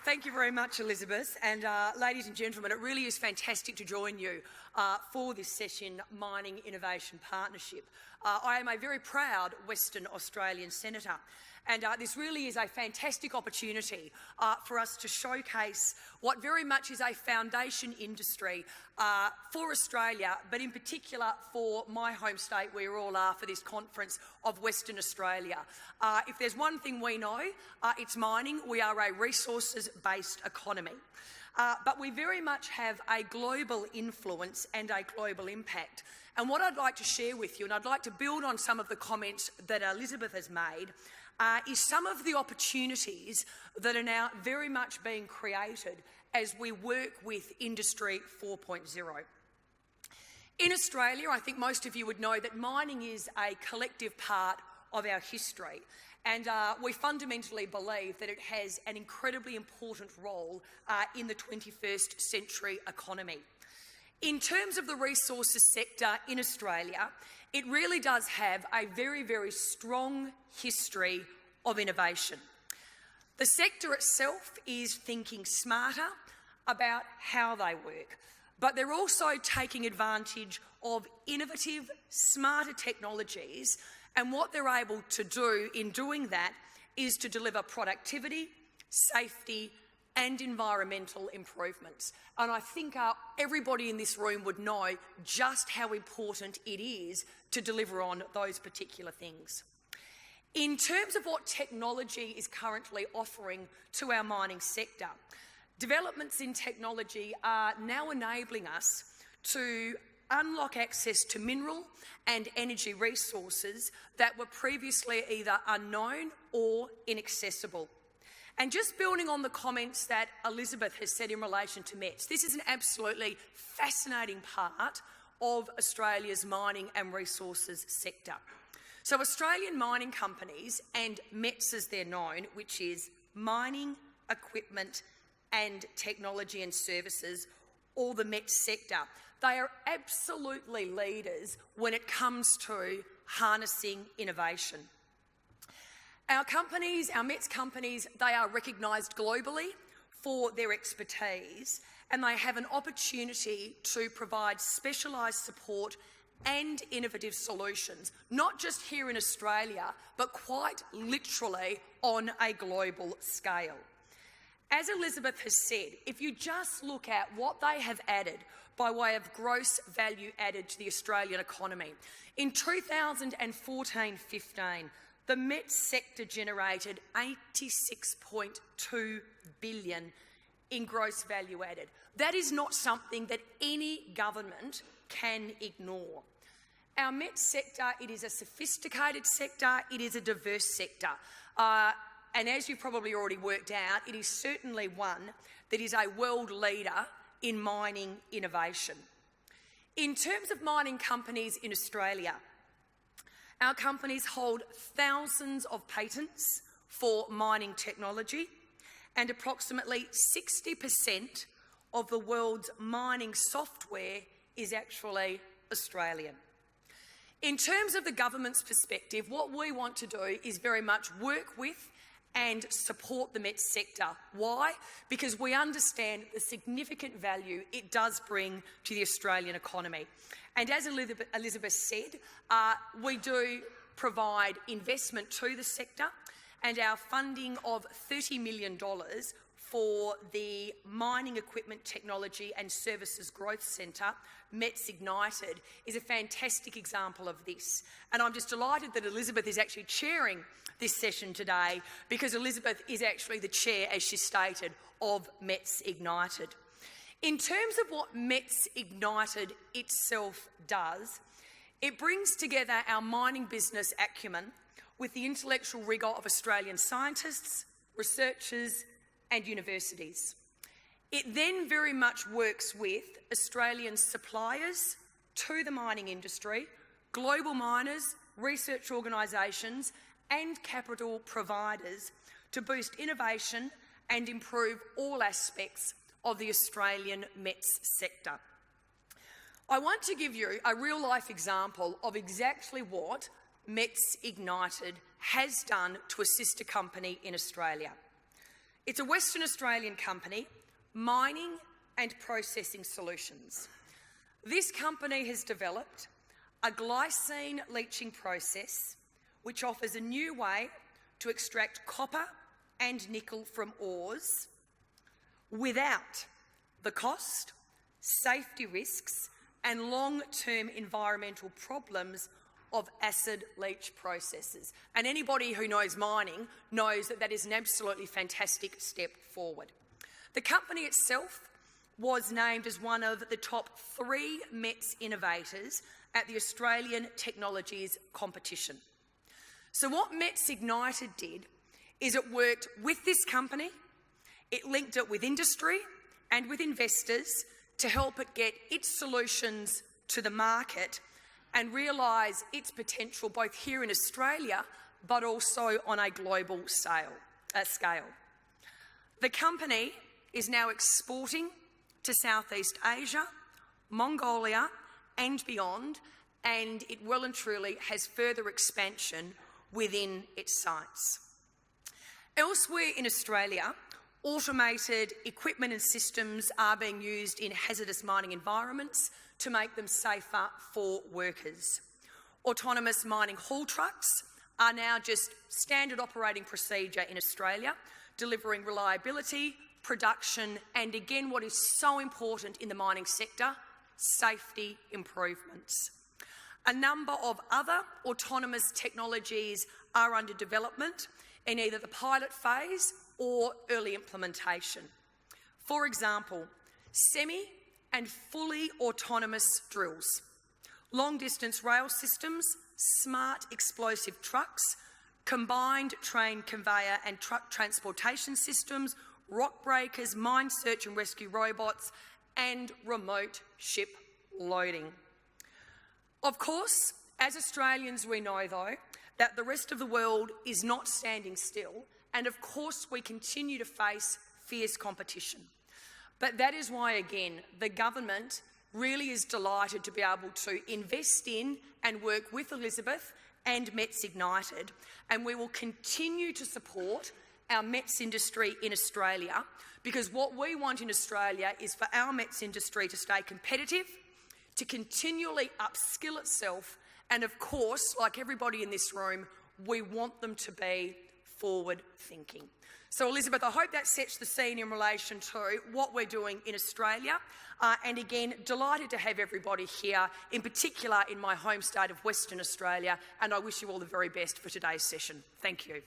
Thank you very much, Elizabeth. And ladies and gentlemen, it really is fantastic to join you for this session, Mining Innovation Partnership. I am a very proud Western Australian senator, and this really is a fantastic opportunity for us to showcase what very much is a foundation industry for Australia, but in particular for my home state, where we all are for this conference of Western Australia. If there's one thing we know, it's mining. We are a resources-based economy. But we very much have a global influence and a global impact. And what I'd like to share with you, and I'd like to build on some of the comments that Elizabeth has made, is some of the opportunities that are now very much being created as we work with Industry 4.0. In Australia, I think most of you would know that mining is a collective part of our history, and we fundamentally believe that it has an incredibly important role in the 21st century economy. In terms of the resources sector in Australia, it really does have a very, very strong history of innovation. The sector itself is thinking smarter about how they work, but they're also taking advantage of innovative, smarter technologies, and what they're able to do in doing that is to deliver productivity, safety and environmental improvements. And I think everybody in this room would know just how important it is to deliver on those particular things. In terms of what technology is currently offering to our mining sector, developments in technology are now enabling us to unlock access to mineral and energy resources that were previously either unknown or inaccessible. And just building on the comments that Elizabeth has said in relation to METS, this is an absolutely fascinating part of Australia's mining and resources sector. So Australian mining companies, and METS as they're known, which is Mining, Equipment and Technology and Services, or the METS sector, they are absolutely leaders when it comes to harnessing innovation. Our companies, our METS companies, they are recognised globally for their expertise, and they have an opportunity to provide specialised support and innovative solutions, not just here in Australia, but quite literally on a global scale. As Elizabeth has said, if you just look at what they have added by way of gross value added to the Australian economy, in 2014-15, the METS sector generated $86.2 billion in gross value added. That is not something that any government can ignore. Our METS sector, it is a sophisticated sector, it is a diverse sector. And as you've probably already worked out, it is certainly one that is a world leader in mining innovation. In terms of mining companies in Australia, our companies hold thousands of patents for mining technology, and approximately 60% of the world's mining software is actually Australian. In terms of the government's perspective, what we want to do is very much work with and support the METS sector. Why? Because we understand the significant value it does bring to the Australian economy. And as Elizabeth said, we do provide investment to the sector, and our funding of $30 million for the Mining Equipment Technology and Services Growth Centre, METS Ignited, is a fantastic example of this. And I'm just delighted that Elizabeth is actually chairing this session today, because Elizabeth is actually the chair, as she stated, of METS Ignited. In terms of what METS Ignited itself does, it brings together our mining business acumen with the intellectual rigour of Australian scientists, researchers and universities. It then very much works with Australian suppliers to the mining industry, global miners, research organisations and capital providers to boost innovation and improve all aspects of the Australian METS sector. I want to give you a real-life example of exactly what METS Ignited has done to a sister company in Australia. It's a Western Australian company, Mining and Processing Solutions. This company has developed a glycine leaching process which offers a new way to extract copper and nickel from ores without the cost, safety risks and long-term environmental problems of acid leach processes. And anybody who knows mining knows that that is an absolutely fantastic step forward. The company itself was named as one of the top 3 METS innovators at the Australian Technologies Competition. So what METS Ignited did is it worked with this company, it linked it with industry and with investors to help it get its solutions to the market and realise its potential both here in Australia but also on a global scale. The company is now exporting to Southeast Asia, Mongolia and beyond, and it well and truly has further expansion within its sites. Elsewhere in Australia, automated equipment and systems are being used in hazardous mining environments to make them safer for workers. Autonomous mining haul trucks are now just standard operating procedure in Australia, delivering reliability, production and, again, what is so important in the mining sector, safety improvements. A number of other autonomous technologies are under development in either the pilot phase or early implementation. For example, semi and fully autonomous drills, long-distance rail systems, smart explosive trucks, combined train conveyor and truck transportation systems, rock breakers, mine search and rescue robots, and remote ship loading. Of course, as Australians we know though that the rest of the world is not standing still, and of course we continue to face fierce competition. But that is why, again, the government really is delighted to be able to invest in and work with Elizabeth and METS Ignited, and we will continue to support our METS industry in Australia, because what we want in Australia is for our METS industry to stay competitive, to continually upskill itself, and of course, like everybody in this room, we want them to be forward-thinking. So, Elizabeth, I hope that sets the scene in relation to what we're doing in Australia. And again, delighted to have everybody here, in particular in my home state of Western Australia, and I wish you all the very best for today's session. Thank you.